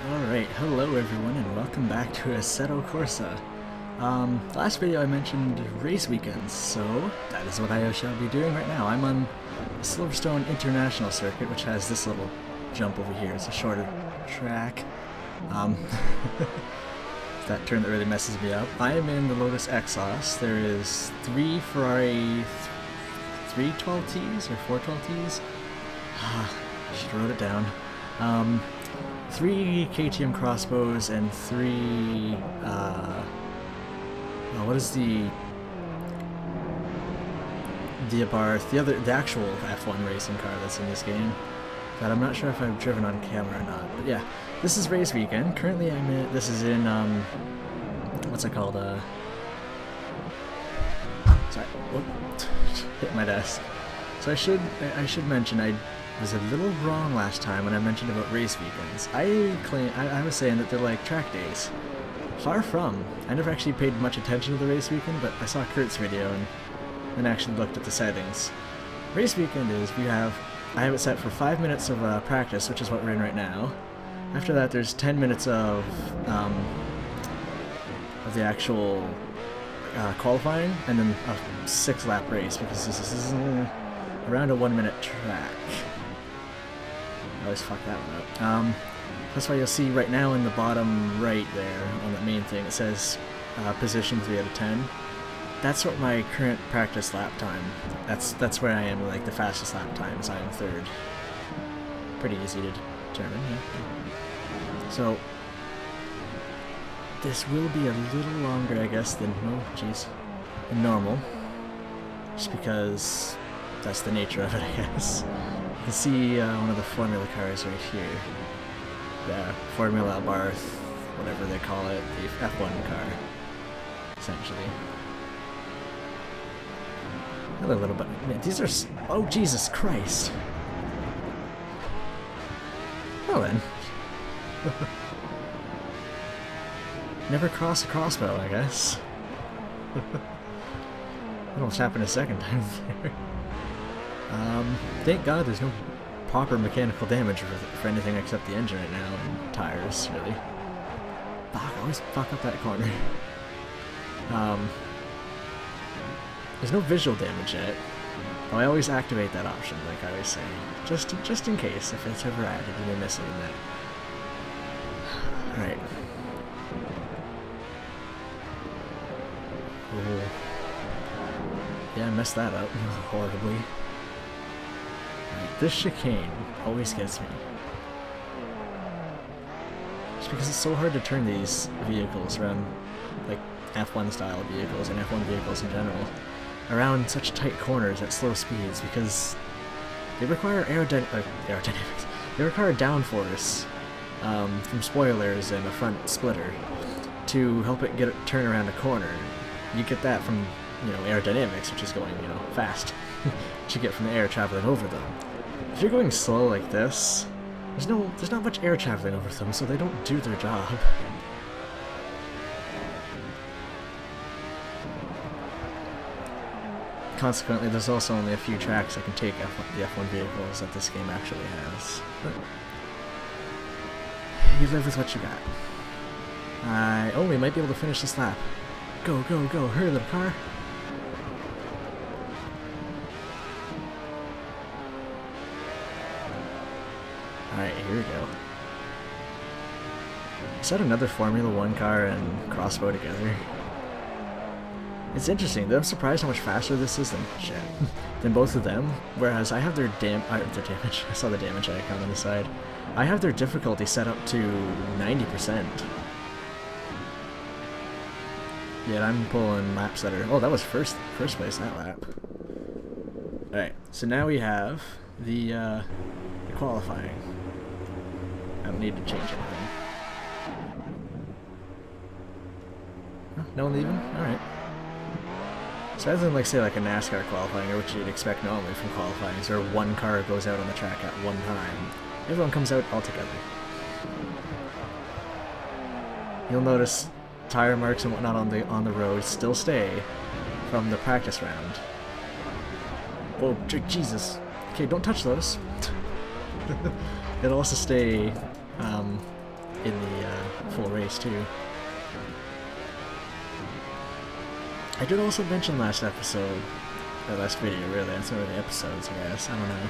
Alright, hello everyone and welcome back to Assetto Corsa. Last video I mentioned race weekends, so that is what I shall be doing right now. I'm on the Silverstone International Circuit, which has this little jump over here. It's a shorter track. That turn that really messes me up. I am in the Lotus Exos. There is 3 Ferrari 312Ts or 412Ts. I should have wrote it down. 3 KTM crossbows and 3, what is the Abarth, the actual F1 racing car that's in this game, that I'm not sure if I've driven on camera or not, but yeah, this is race weekend. Currently this is in, what's it called, sorry, whoop, hit my desk. So I should mention, I was a little wrong last time when I mentioned about race weekends. I was saying that they're like track days. Far from. I never actually paid much attention to the race weekend, but I saw Kurt's video and actually looked at the settings. Race weekend is, I have it set for 5 minutes of practice, which is what we're in right now. After that there's 10 minutes of the actual qualifying, and then a 6-lap race, because this is around a 1-minute track. I always fuck that one up. That's why you'll see right now in the bottom right there on the main thing, it says position 3 out of 10. That's what my current practice lap time. That's where I am, like the fastest lap times. I am 3rd. Pretty easy to determine. Yeah. So this will be a little longer, I guess, than than normal, just because that's the nature of it, I guess. You can see one of the Formula cars right here. The Formula Abarth, whatever they call it, the F1 car, essentially. Another little bit. Man, these are. Oh, Jesus Christ! Well then. Never cross a crossbow, I guess. Almost happened a second time there. Thank God there's no proper mechanical damage for anything except the engine right now, and tires, really. Fuck, I always fuck up that corner. There's no visual damage yet. Oh, I always activate that option, like I always say. Just in case, if it's ever added and you're missing that. Alright. Oh. Yeah, I messed that up horribly. This chicane always gets me. Just because it's so hard to turn these vehicles around, like F1 style vehicles and F1 vehicles in general, around such tight corners at slow speeds, because they require aerodynamics. They require downforce from spoilers and a front splitter to help it turn around a corner. You get that from, aerodynamics, which is going, fast. Which you get from the air traveling over them. If you're going slow like this, there's not much air traveling over them, so they don't do their job. Consequently, there's also only a few tracks I can take the F1 vehicles that this game actually has. But you live with what you got. Oh, we might be able to finish this lap. Go, go, go, hurry little car. Alright, here we go. Is that another Formula 1 car and crossbow together? It's interesting, I'm surprised how much faster this is than both of them, whereas I have their damage, I saw the damage icon on the side. I have their difficulty set up to 90%. Yet I'm pulling laps that are, oh, that was first place that lap. Alright, so now we have the qualifying. I don't need to change anything. Oh, no one leaving? Alright. So rather than say like a NASCAR qualifying, or what you'd expect normally from qualifying, where one car goes out on the track at one time, everyone comes out all together. You'll notice tire marks and whatnot on the road still stay from the practice round. Oh, Jesus. Okay, don't touch those. It'll also stay in the full race too. I did also mention last episode, or last video really, that's not really episodes I guess, I don't know.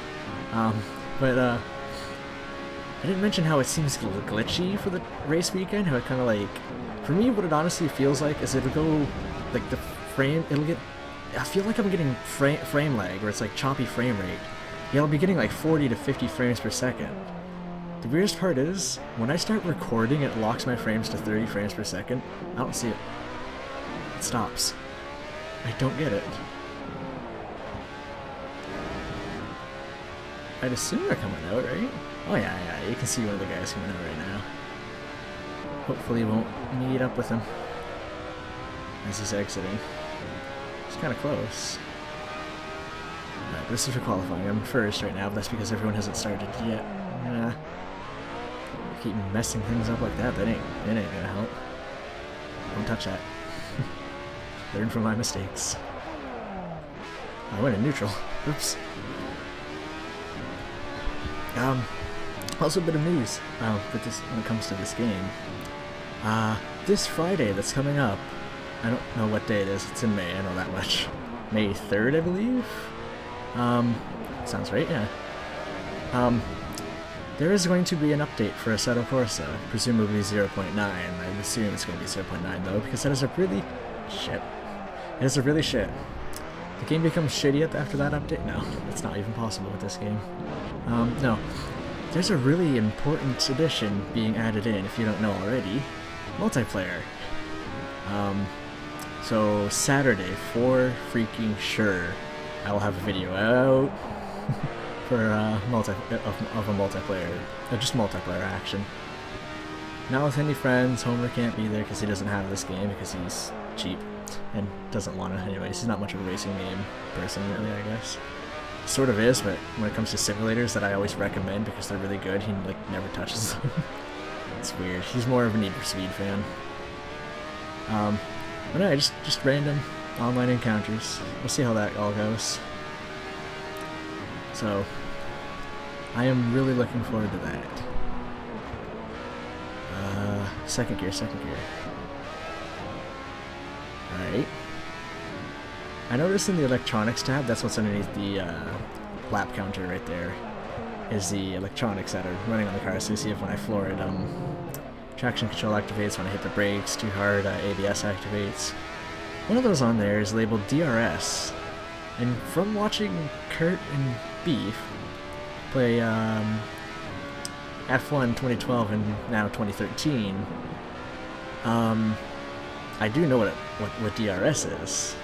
But I didn't mention how it seems a little glitchy for the race weekend, how it kind of like, for me what it honestly feels like is it'll go, like the frame, it'll get, I feel like I'm getting frame lag, where it's like choppy frame rate. Yeah, I'll be getting like 40 to 50 frames per second. The weirdest part is, when I start recording, it locks my frames to 30 frames per second. I don't see it. It stops. I don't get it. I'd assume they're coming out, right? Oh yeah, you can see one of the guys coming out right now. Hopefully won't meet up with him as he's exiting. It's kind of close. Alright, this is for qualifying. I'm first right now, but that's because everyone hasn't started yet. Keep messing things up like that, it ain't gonna help. Don't touch that. Learn from my mistakes. I went in neutral. Oops. Also a bit of news with this when it comes to this game. This Friday that's coming up, I don't know what day it is, it's in May, I know that much. May 3rd, I believe? Sounds right, yeah. There is going to be an update for Assetto Corsa, presumably 0.9. I assume it's going to be 0.9 though, because that is a really shit. It is a really shit. The game becomes shitty after that update? No, it's not even possible with this game. No. There's a really important addition being added in, if you don't know already. Multiplayer. So Saturday, for freaking sure, I will have a video out for of a multiplayer, just multiplayer action. Not with any friends. Homer can't be there because he doesn't have this game because he's cheap and doesn't want to anyways. He's not much of a racing game person really, I guess. Sort of is, but when it comes to simulators that I always recommend because they're really good, he like never touches them. It's weird. He's more of a Need for Speed fan. But no, just random online encounters. We'll see how that all goes. So, I am really looking forward to that. Second gear. Alright. I noticed in the electronics tab, that's what's underneath the lap counter right there, is the electronics that are running on the car. So you see if when I floor it, traction control activates, when I hit the brakes too hard, ABS activates. One of those on there is labeled DRS, and from watching Kurt and Beef play F1 2012 and now 2013, I do know what DRS is.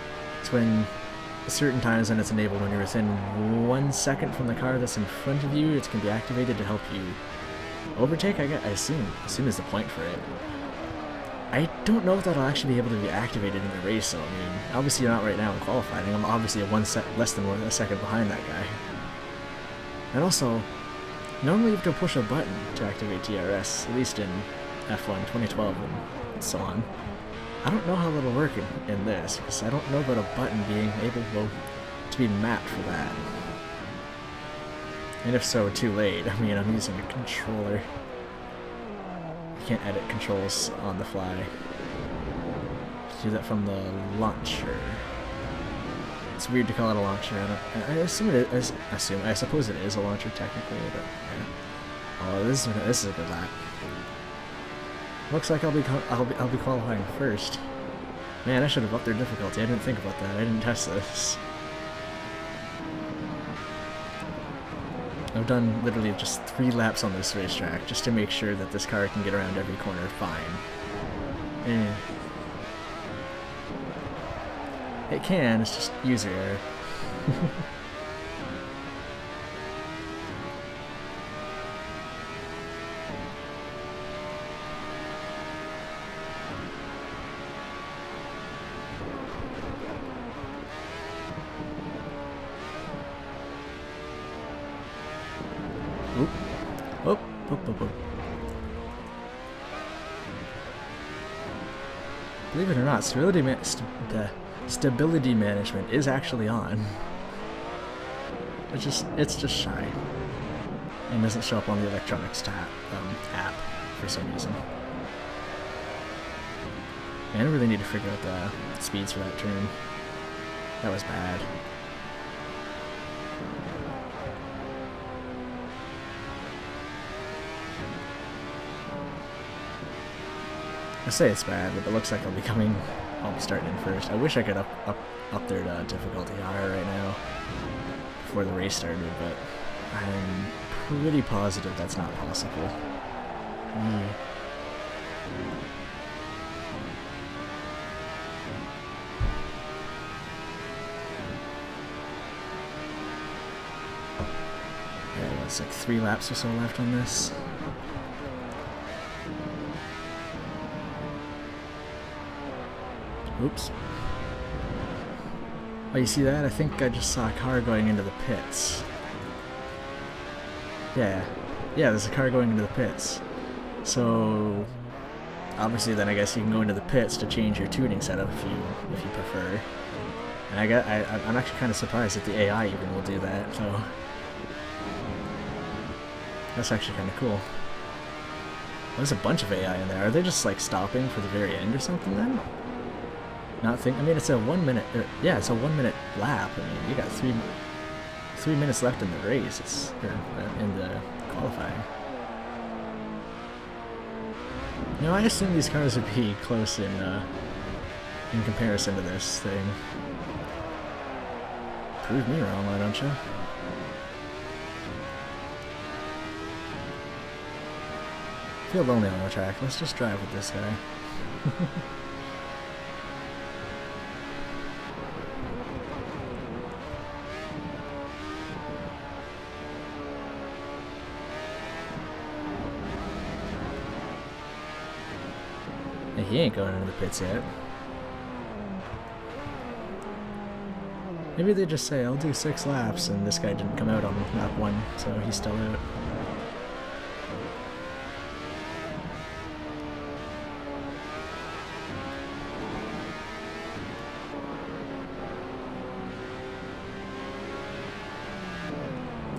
It's when certain times when it's enabled when you're within 1 second from the car that's in front of you, it can be activated to help you overtake, I assume is the point for it. I don't know if that'll actually be able to be activated in the race, though. I mean, obviously not right now in qualifying. I'm obviously less than a second behind that guy. And also, normally you have to push a button to activate DRS, at least in F1 2012 and so on. I don't know how that'll work in this, because I don't know about a button being able to be mapped for that. And if so, too late. I mean, I'm using a controller. You can't edit controls on the fly. Do that from the launcher. It's weird to call it a launcher. I assume it is. I suppose it is a launcher technically, but yeah. Oh, this is a good lap. Looks like I'll be qualifying first. Man, I should have upped their difficulty. I didn't think about that. I didn't test this. I've done literally just 3 laps on this racetrack just to make sure that this car can get around every corner fine. It can, it's just user error. Oop. Believe it or not, stability management is actually on. It's just shy, and doesn't show up on the electronics tab app. for some reason. I really need to figure out the speeds for that turn. That was bad. I say it's bad, but it looks like I'll be starting in first. I wish I could up their difficulty higher right now before the race started, but I'm pretty positive that's not possible. Yeah, it's like 3 laps or so left on this. Oops. Oh, you see that? I think I just saw a car going into the pits. Yeah, there's a car going into the pits. So, obviously then I guess you can go into the pits to change your tuning setup if you prefer. And I'm actually kind of surprised that the AI even will do that, so... That's actually kind of cool. There's a bunch of AI in there. Are they just like stopping for the very end or something then? I mean, it's a 1 minute. Yeah, it's a 1 minute lap. I mean, you got three minutes left in the race. In the qualifying. No, I assume these cars would be close in comparison to this thing. Prove me wrong, why don't you? Feel lonely on the track. Let's just drive with this guy. He ain't going into the pits yet. Maybe they just say, I'll do 6 laps, and this guy didn't come out on lap 1, so he's still out.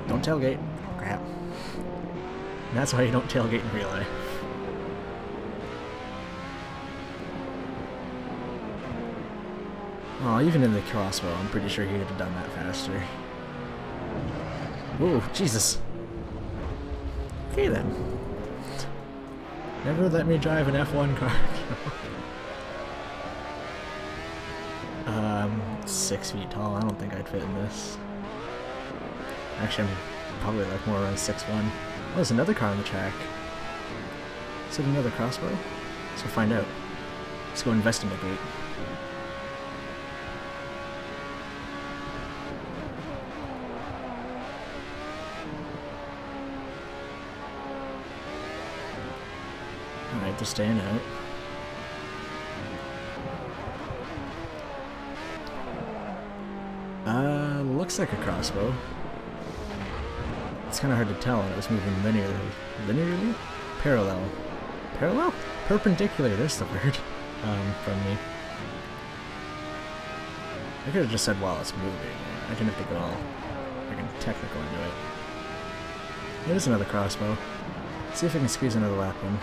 Don't tailgate. Crap. And that's why you don't tailgate in real life. Oh, even in the crossbow, I'm pretty sure he would have done that faster. Whoa, Jesus. Okay then. Never let me drive an F1 car. 6 feet tall. I don't think I'd fit in this. Actually, I'm probably like more around 6'1". Oh, there's another car on the track. Is it another crossbow? Let's go find out. Let's go investigate. Alright, they're staying out. Looks like a crossbow. It's kind of hard to tell, and it was moving linearly. Linearly? Parallel. Parallel? Perpendicular, there's the word. From me. I could have just said while it's moving. I didn't have to go all technical into it. There's another crossbow. Let's see if I can squeeze another lap in.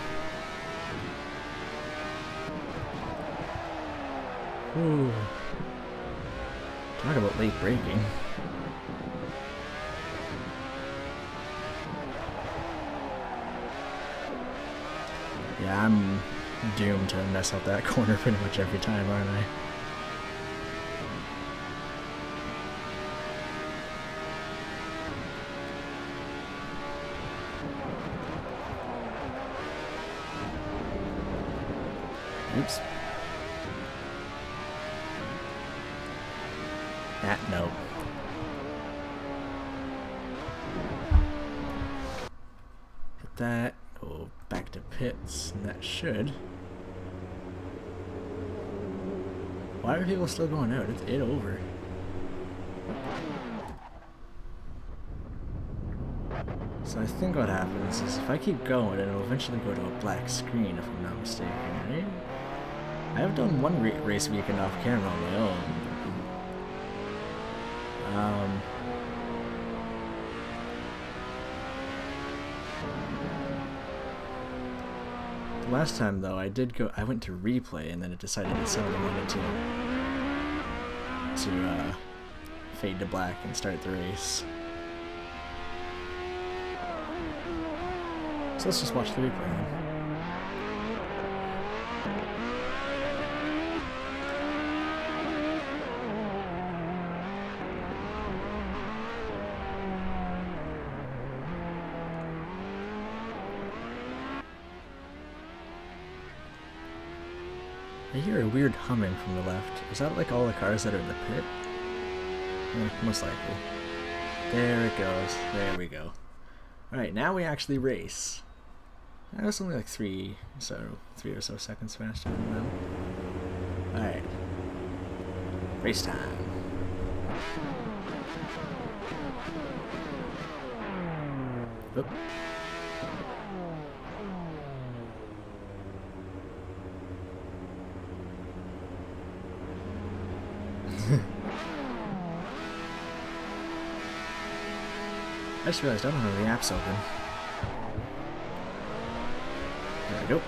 Ooh. Talk about late braking. Yeah, I'm doomed to mess up that corner pretty much every time, aren't I? Oops. No. Hit that, go back to pits, and that should. Why are people still going out? It's 8 over. So I think what happens is if I keep going, it'll eventually go to a black screen, if I'm not mistaken, right? I have done one race weekend off camera on my own. Last time though, I went to replay and then it decided that somebody wanted to fade to black and start the race. So let's just watch the replay then. I hear a weird humming from the left. Is that like all the cars that are in the pit? Most likely. There it goes. There we go. Alright, now we actually race. That was only like 3 or so seconds faster than that. Alright. Race time. Oop. I just realized I don't have the apps open. There we go.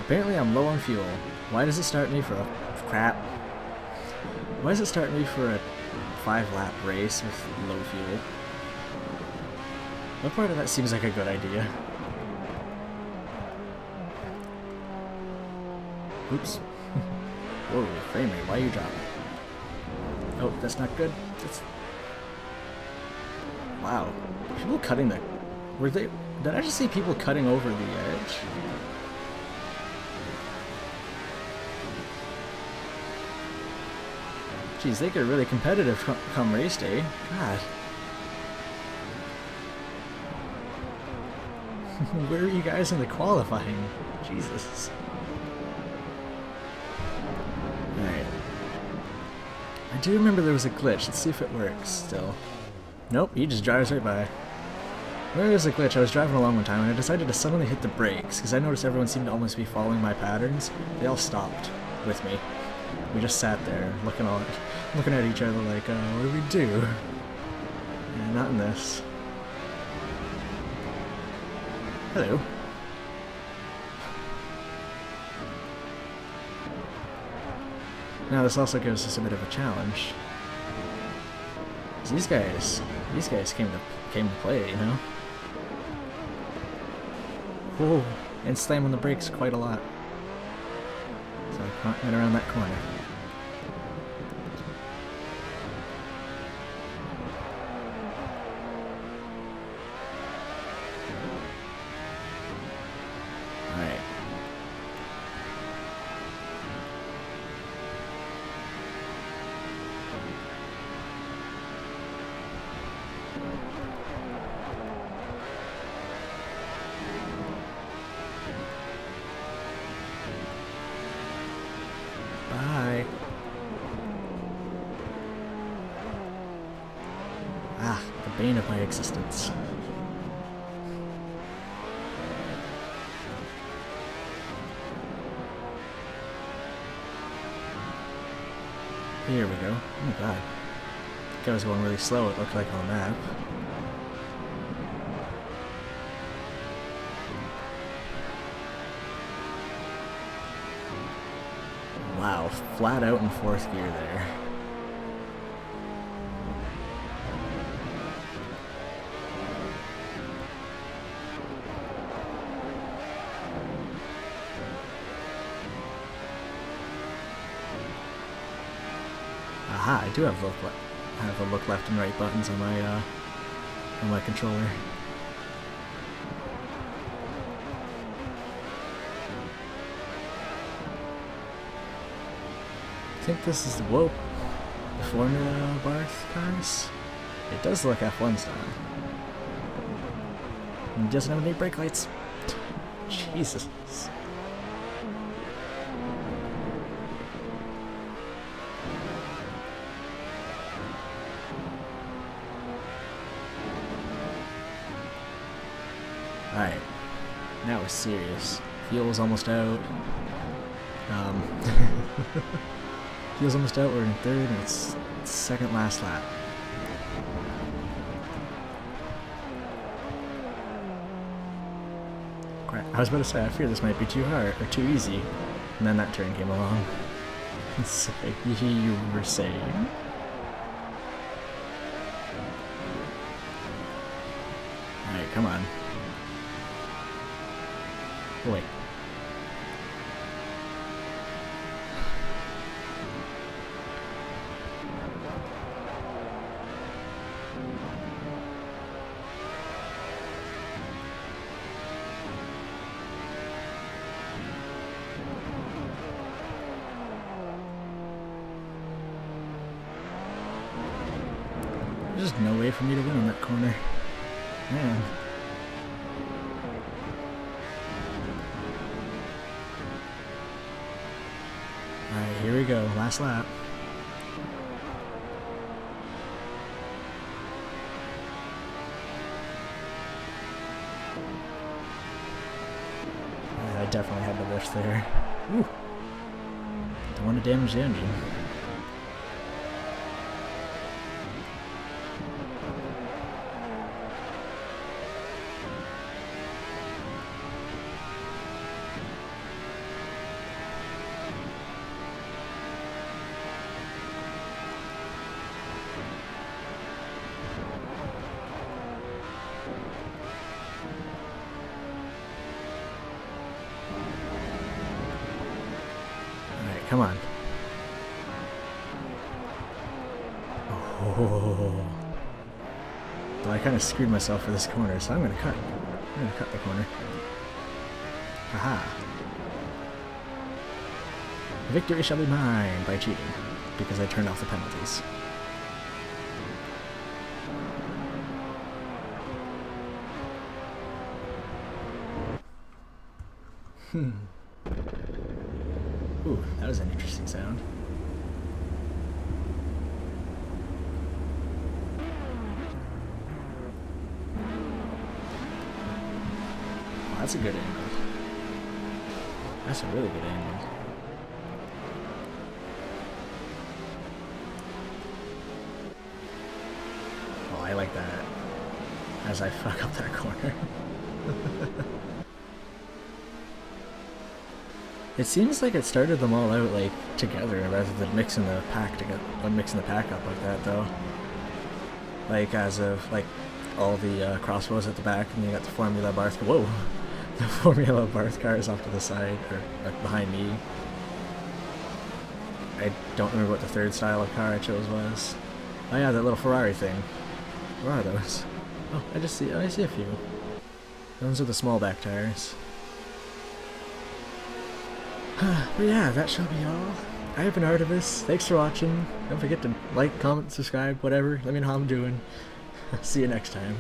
Apparently I'm low on fuel. Why does it start me for a crap? Why does it start me for a 5-lap race with low fuel? What part of that seems like a good idea? Oops. Whoa, frame rate, why are you dropping? Oh, that's not good. That's... Wow. People cutting the... Were they... Did I just see people cutting over the edge? Jeez, they get really competitive come race day. God. Where are you guys in the qualifying? Jesus. Alright. I do remember there was a glitch. Let's see if it works still. Nope, he just drives right by. There is a glitch. I was driving along one time and I decided to suddenly hit the brakes because I noticed everyone seemed to almost be following my patterns. They all stopped with me. We just sat there looking at each other like, what do we do? Yeah, not in this. Hello. Now this also gives us a bit of a challenge. These guys came to play, you know. Whoa, and slam on the brakes quite a lot. So I can't get around that corner. Alright. Bye. Ah, the bane of my existence. Here we go. Oh god. That guy was going really slow, it looked like on the map. Wow, flat out in 4th gear there. Aha, I do have the look left and right buttons on my controller. I think this is the Formula Barth cars. It does look F1 style. And it doesn't have any brake lights. Jesus. Alright, now we're serious. Fuel's almost out. Fuel's almost out, we're in 3rd, and it's 2nd last lap. Of crap. I was about to say, I fear this might be too hard, or too easy. And then that turn came along. It's like, you were saying? Alright, come on. Wait. There's just no way for me to win on that corner. Man. Alright, here we go. Last lap. I definitely had the lift there. Ooh. Don't want to damage the engine. Come on. Oh. Well, I kind of screwed myself for this corner, so I'm gonna cut. I'm gonna cut the corner. Haha. Victory shall be mine by cheating, because I turned off the penalties. Ooh, that was an interesting sound. Oh, that's a good angle. That's a really good angle. Oh, I like that. As I fuck up that corner. It seems like it started them all out like together rather than mixing the pack together, mixing the pack up like that though. Like as of like all the crossbows at the back, and you got the Formula Barth. Whoa, the Formula Barth cars off to the side or like behind me. I don't remember what the third style of car I chose was. Oh yeah, that little Ferrari thing. Where are those? Oh, I see a few. Those are the small back tires. But yeah, that shall be all. I have been Artemis. Thanks for watching. Don't forget to like, comment, subscribe, whatever. Let me know how I'm doing. See you next time.